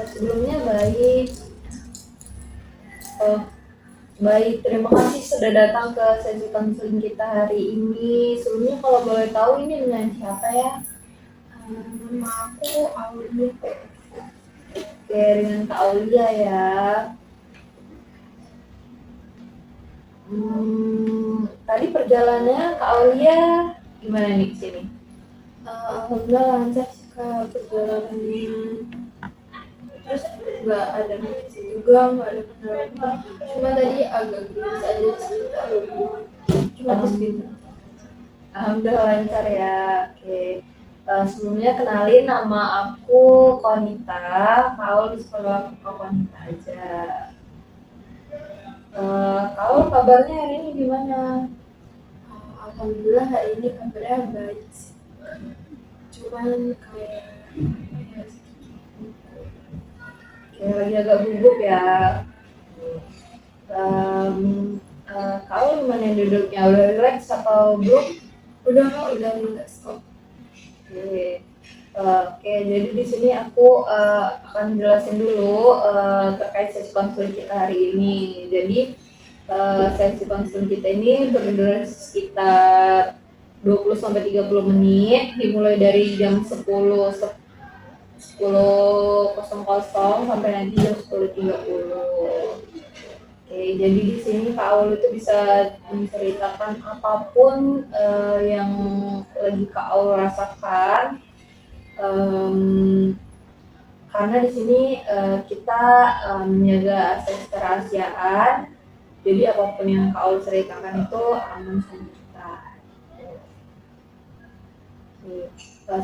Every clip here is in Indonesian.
Sebelumnya baik. Oh, baik, terima kasih sudah datang ke sesi konseling kita hari ini. Sebelumnya kalau boleh tahu ini dengan siapa ya? Nama aku Aulia. Oke, dengan Kak Aulia ya. Tadi perjalanannya Kak Aulia gimana nih di sini? Alhamdulillah lancar sih Kak perjalanannya. Terus nggak ada notice juga, nggak ada kendala. Cuma tadi agak gerimis aja sih. Cuma terus gitu. Alhamdulillah lancar ya. Oke. Sebelumnya kenalin nama aku Konita. Kau dipanggil aku Konita aja. Kau kabarnya hari ini gimana? Alhamdulillah hari ini kabarnya baik sih. Cuman kayak Lagi agak gugup ya. Kau gimana duduknya? Udah relax atau belum? udah nggak stop. Oke, jadi di sini aku akan jelasin dulu terkait sesi konseling kita hari ini. Jadi sesi konseling kita ini berdurasi sekitar 20 sampai 30 menit, dimulai dari jam 10.00 sampai nanti jam 10.30. Oke, jadi di sini Kak Aul itu bisa menceritakan apapun yang lagi Kak Aul rasakan. Karena di sini kita menjaga asas kerahasiaan, jadi apapun yang Kak Aul ceritakan itu aman sama kita.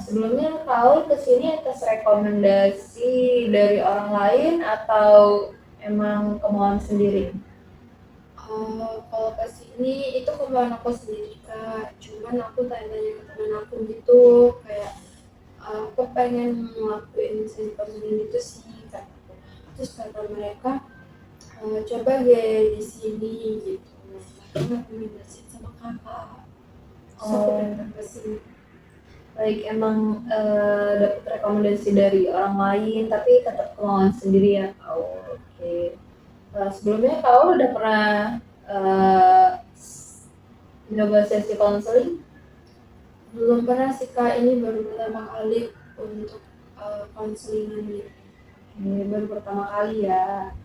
Sebelumnya Kak Aul kesini atas rekomendasi dari orang lain atau emang kemauan sendiri? Kalau ke sini itu kemauan aku sendiri Kak. Cuman aku tanya-tanya ke teman aku gitu kayak aku pengen ngelakuin sesi konseling itu sih kata aku. Terus kata mereka coba deh di sini gitu. Makanya aku rekomendasi sama kakak. Terus aku pengen ke sini. Baik, emang dapat rekomendasi dari orang lain tapi tetap kemauan sendiri ya kau. Oke. Sebelumnya kau udah pernah nyoba sesi konseling? Belum pernah sih Kak, ini baru pertama kali untuk konselingan gitu. Ini baru pertama kali ya.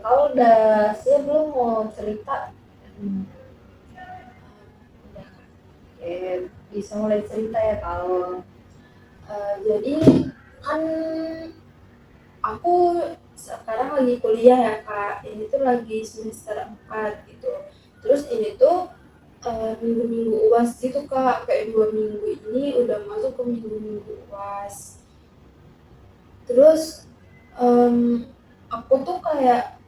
Kau udah siap belum mau cerita? Oke, bisa mulai cerita ya kalau. Jadi kan aku sekarang lagi kuliah ya Kak, ini tuh lagi semester 4 gitu. Terus ini tuh minggu-minggu UAS gitu Kak, kayak 2 minggu ini udah masuk ke minggu-minggu UAS. Terus aku tuh kayak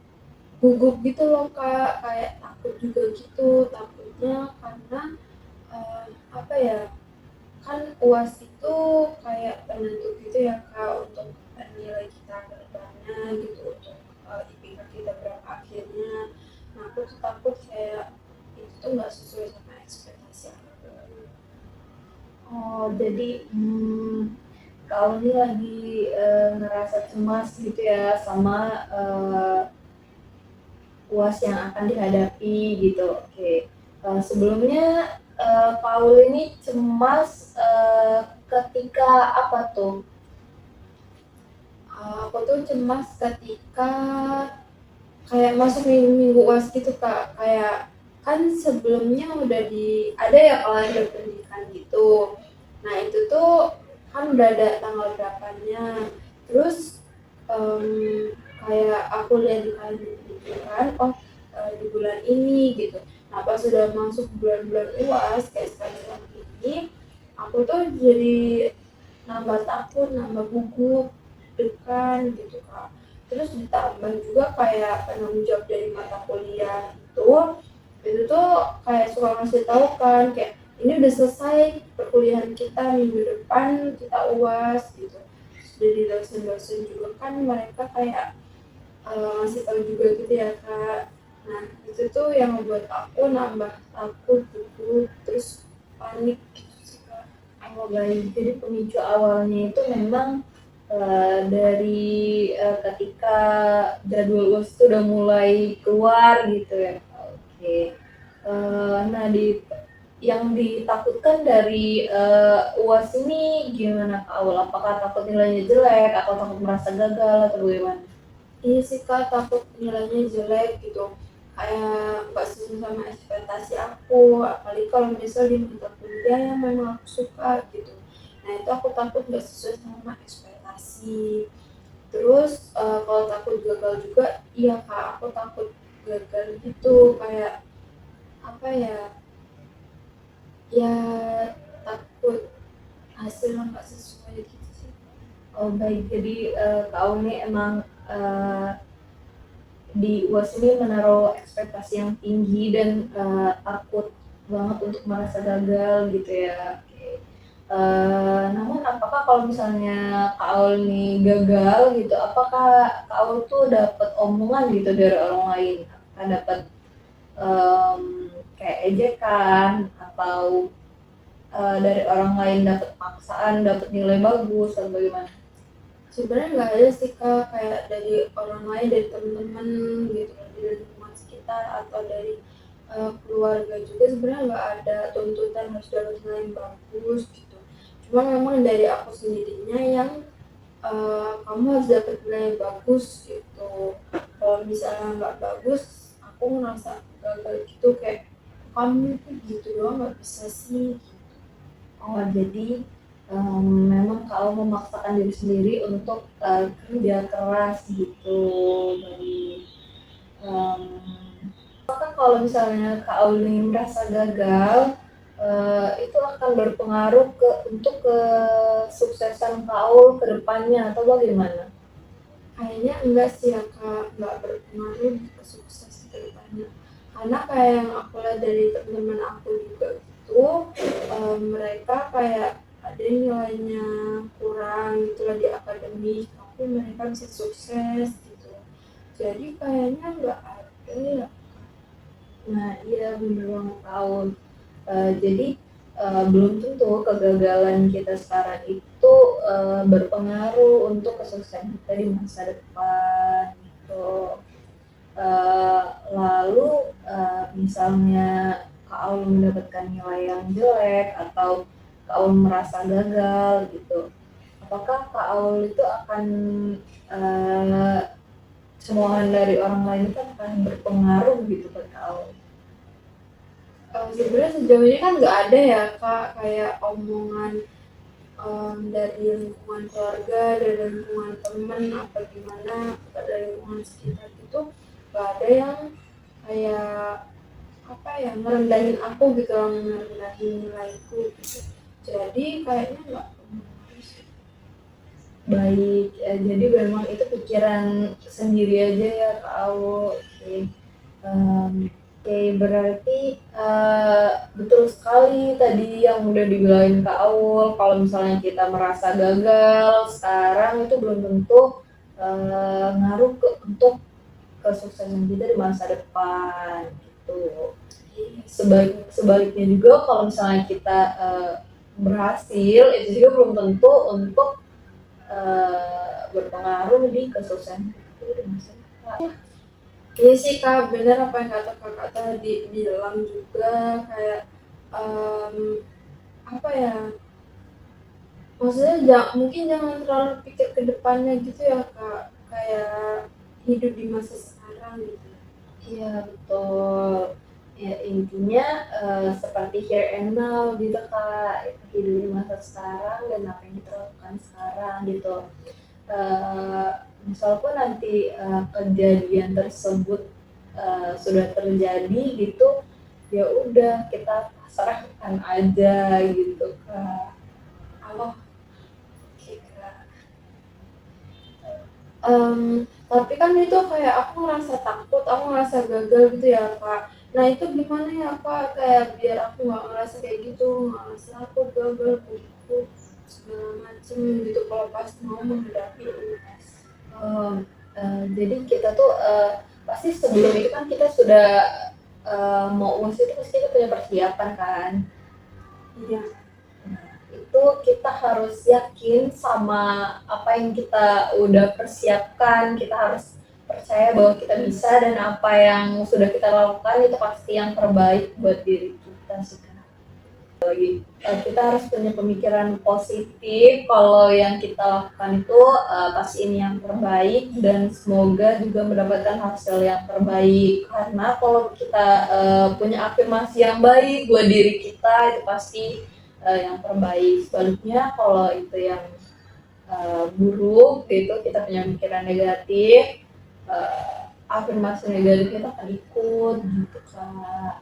gugup gitu loh Kak, kayak takut juga gitu, takutnya karena apa ya, kan UAS itu kayak penentu gitu ya Kak untuk nilai kita ke depannya gitu, untuk IPK kita berapa akhirnya. Nah aku tuh takut kayak itu tuh nggak sesuai sama ekspektasi aku. Oh, jadi kau ini lagi ngerasa cemas gitu ya sama UAS yang akan dihadapi gitu. Oke. Sebelumnya Paul ini cemas ketika apa tuh? Aku tuh cemas ketika kayak masuk minggu-minggu UAS gitu Kak, kayak kan sebelumnya udah ada ya kalender pendidikan gitu. Nah itu tuh kan udah ada tanggal berapanya. Terus kayak aku lihat di kalender pendidikan, oh di bulan ini gitu. Nah pas sudah masuk bulan-bulan UAS kayak sekarang ini, aku tuh jadi nambah takut, nambah gugup, deg-degan gitu Kak. Terus ditambah juga kayak penanggung jawab dari mata kuliah itu tuh kayak suka ngasih tahu kan kayak ini udah selesai perkuliahan kita, minggu depan kita UAS gitu. Dari dosen-dosen juga kan mereka kayak ngasih tahu juga gitu ya Kak. Nah itu tuh yang membuat aku nambah takut gitu, terus panik gitu sih Kak. Oh baik, jadi pemicu awalnya itu memang dari ketika jadwal UAS itu udah mulai keluar gitu ya. Oke. Nah, yang ditakutkan dari UAS ini gimana Kak Aul? Apakah takut nilainya jelek atau takut merasa gagal atau bagaimana? Iya sih Kak, takut nilainya jelek gitu, kayak nggak sesuai sama ekspektasi aku, apalagi kalau misal di mata kuliah yang memang aku suka gitu. Nah itu aku takut nggak sesuai sama ekspektasi. Terus kalau takut gagal juga, iya Kak, aku takut gagal gitu, kayak apa ya, ya takut hasilnya nggak sesuai gitu sih. Oh baik, jadi Kak Aul ini emang di UAS ini menaruh ekspektasi yang tinggi dan takut banget untuk merasa gagal gitu ya. Oke. Namun apakah kalau misalnya Kak Aul nih gagal gitu, apakah Kak Aul tuh dapat omongan gitu dari orang lain? Apakah dapat em, kayak ejekan atau dari orang lain dapat paksaan, dapat nilai bagus atau bagaimana? Sebenarnya nggak ada sih Kak, kayak dari orang lain, dari teman-teman gitu, dari lingkungan sekitar atau dari keluarga juga sebenarnya nggak ada tuntutan harus dapat nilai yang bagus gitu. Cuma memang dari aku sendirinya yang kamu harus dapat nilai yang bagus gitu. Kalau misalnya nggak bagus, aku ngerasa gagal gitu, kayak kamu tuh gitu doang nggak bisa sih. Oh, jadi memang kalau memaksakan diri sendiri untuk kerja keras gitu. Dari apakah kalau misalnya Kak Auli merasa gagal, itu akan berpengaruh untuk kesuksesan Kak Aul ke depannya atau bagaimana? Kayaknya enggak sih ya Kak, nggak berpengaruh ke sukses ke depannya. Karena kayak yang aku lihat dari teman-teman aku juga gitu, mereka kayak ada nilainya kurang gitu lah di akademik, tapi mereka bisa sukses gitu. Jadi kayaknya nggak ada ya. Nah, iya bener banget tahu. Jadi belum tentu kegagalan kita sekarang itu berpengaruh untuk kesuksesan kita di masa depan gitu. Lalu misalnya Kak Aul mendapatkan nilai yang jelek atau Kak Aul merasa gagal gitu, apakah Kak Aul itu akan uh, semua dari orang lain itu akan berpengaruh gitu ke Kak Aul? Sebenarnya sejauh ini kan nggak ada ya Kak, kayak omongan dari lingkungan keluarga, dari lingkungan teman apa gimana, atau dari lingkungan sekitar itu gak ada yang kayak apa ya ngerendahin aku gitu loh, ngerendahin nilaiku gitu. Jadi kayaknya nggak harus. Baik, jadi memang itu pikiran sendiri aja ya Kak Aul. Oke. Oke, berarti betul sekali tadi yang udah dibilangin Kak Aul, kalau misalnya kita merasa gagal sekarang itu belum tentu ngaruh untuk kesuksesan kita di masa depan gitu. Sebaliknya juga kalau misalnya kita berhasil itu juga belum tentu untuk berpengaruh di kesuksesan kita di masa depan. Iya sih Kak, bener apa yang kata Kakak tadi bilang juga, kayak apa ya, maksudnya mungkin jangan terlalu pikir ke depannya gitu ya Kak, kayak hidup di masa sekarang gitu. Iya betul. Ya intinya seperti here and now gitu Kak, hidup di masa sekarang dan apa yang kita lakukan sekarang gitu. Uh, Misal pun nanti kejadian tersebut sudah terjadi gitu, ya udah kita pasrahkan aja gitu Kak. Allah, tapi kan itu kayak aku ngerasa takut, aku ngerasa gagal gitu ya Kak. Nah itu gimana ya Kak, kayak biar aku nggak ngerasa kayak gitu, nggak ngerasa aku gagal gitu segala macem gitu kalau pas mau menghadapi UAS. Jadi kita tuh pasti sebelum itu kan kita sudah mau UAS itu pasti kita punya persiapan kan. Iya. Nah, itu kita harus yakin sama apa yang kita udah persiapkan, kita harus percaya bahwa kita bisa dan apa yang sudah kita lakukan itu pasti yang terbaik buat diri kita sih Kak. Kita harus punya pemikiran positif kalau yang kita lakukan itu pasti ini yang terbaik dan semoga juga mendapatkan hasil yang terbaik, karena kalau kita punya afirmasi yang baik buat diri kita itu pasti yang terbaik. Sebaliknya kalau itu yang buruk gitu, kita punya pikiran negatif, afirmasi negatif kita akan ikut gitu Kak.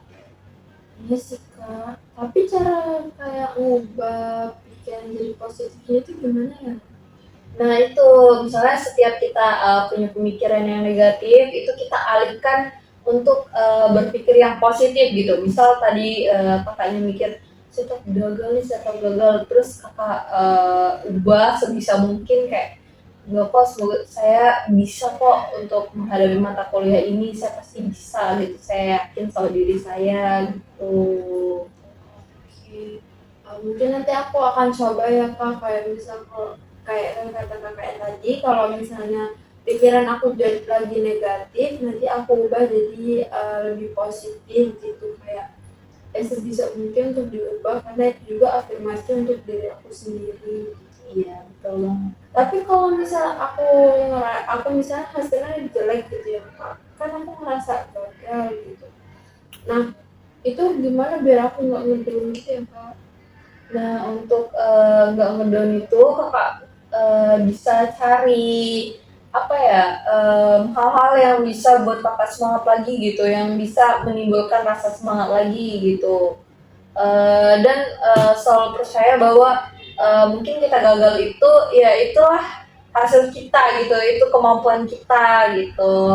Iya sih Kak, tapi cara kayak ngubah pikiran jadi positifnya itu gimana ya? Nah itu misalnya setiap kita punya pemikiran yang negatif itu kita alihkan untuk berpikir yang positif gitu. Misal tadi kakaknya mikir saya tak gagal nih, saya tak gagal, terus kakak ubah sebisa mungkin kayak nggak kok, semoga saya bisa kok untuk menghadapi mata kuliah ini, saya pasti bisa gitu, saya yakin sama diri saya gitu. Oke. Mungkin nanti aku akan coba ya Kak, kayak misal kalau kayak yang kata kakak yang tadi, kalau misalnya pikiran aku jadi lagi negatif, nanti aku ubah jadi lebih positif gitu, kayak sebisa mungkin untuk diubah, karena itu juga afirmasi untuk diri aku sendiri. Iya betul banget. Tapi kalau misal aku misalnya hasilnya jelek gitu ya Kak, kan aku ngerasa gagal gitu. Nah itu gimana biar aku nggak ngedown gitu ya Kak? Nah untuk nggak ngedown itu kakak bisa cari apa ya, hal-hal yang bisa buat kakak semangat lagi gitu, yang bisa menimbulkan rasa semangat lagi gitu. Dan selalu percaya bahwa mungkin kita gagal itu ya itulah hasil kita gitu, itu kemampuan kita gitu.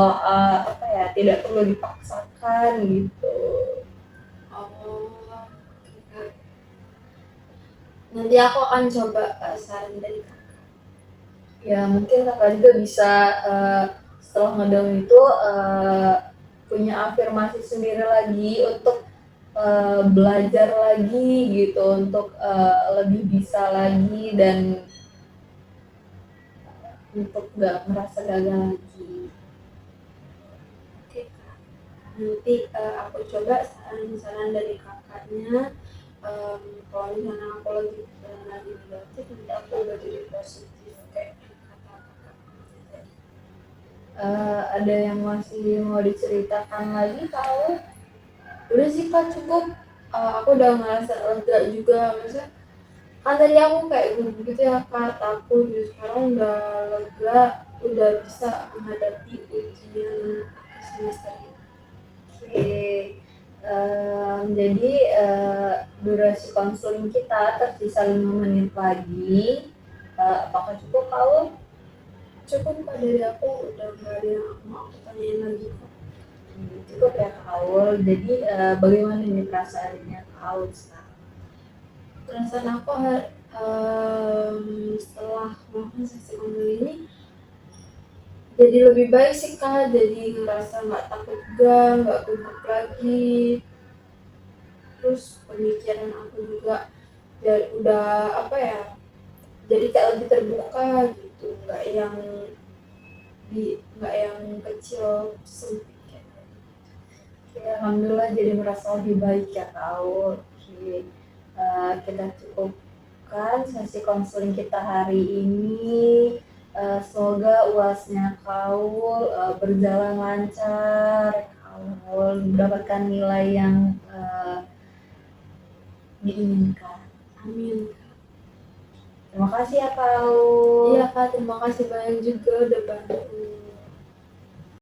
Apa ya, tidak perlu dipaksakan gitu. Oh, nanti aku akan coba saran dari Kak. Ya mungkin kakak juga bisa setelah ngedown itu punya afirmasi sendiri lagi untuk belajar lagi gitu, untuk lebih bisa lagi dan untuk nggak merasa gagal lagi. Oke Kak, nanti aku coba saran-saran dari kakaknya. Kalau misalnya aku lagi negatif, nanti aku udah jadi positif kayak kata kakak tadi. Ada yang masih mau diceritakan lagi kalau Udah sih Kak, cukup. Aku udah ngerasa lega juga, maksudnya kan tadi aku kayak gitu ya Kak, takut, jadi sekarang udah lega, udah bisa menghadapi ujian semester ini. Oke, jadi durasi konseling kita tersisa 5 menit lagi. Apakah cukup kalau Cukup Kak, dari aku udah nggak ada yang mau aku tanyain lagi Kak. cukup ya Kak Aul. Jadi bagaimana nih perasaannya Kak Aul sekarang? Perasaan aku setelah melakukan sesi online ini jadi lebih baik sih Kak, jadi ngerasa nggak takut nggak gugup lagi, terus pemikiran aku juga ya udah apa ya, jadi kayak lebih terbuka gitu, nggak yang kecil sempit kayak tadi. Ya, alhamdulillah jadi merasa lebih baik ya Kak Aul. Oke, kita cukupkan sesi konseling kita hari ini. Semoga UASnya Kaul berjalan lancar, Kaul mendapatkan nilai yang diinginkan. Amin. Terima kasih ya Kaul. Iya Kak, terima kasih banyak juga udah bantu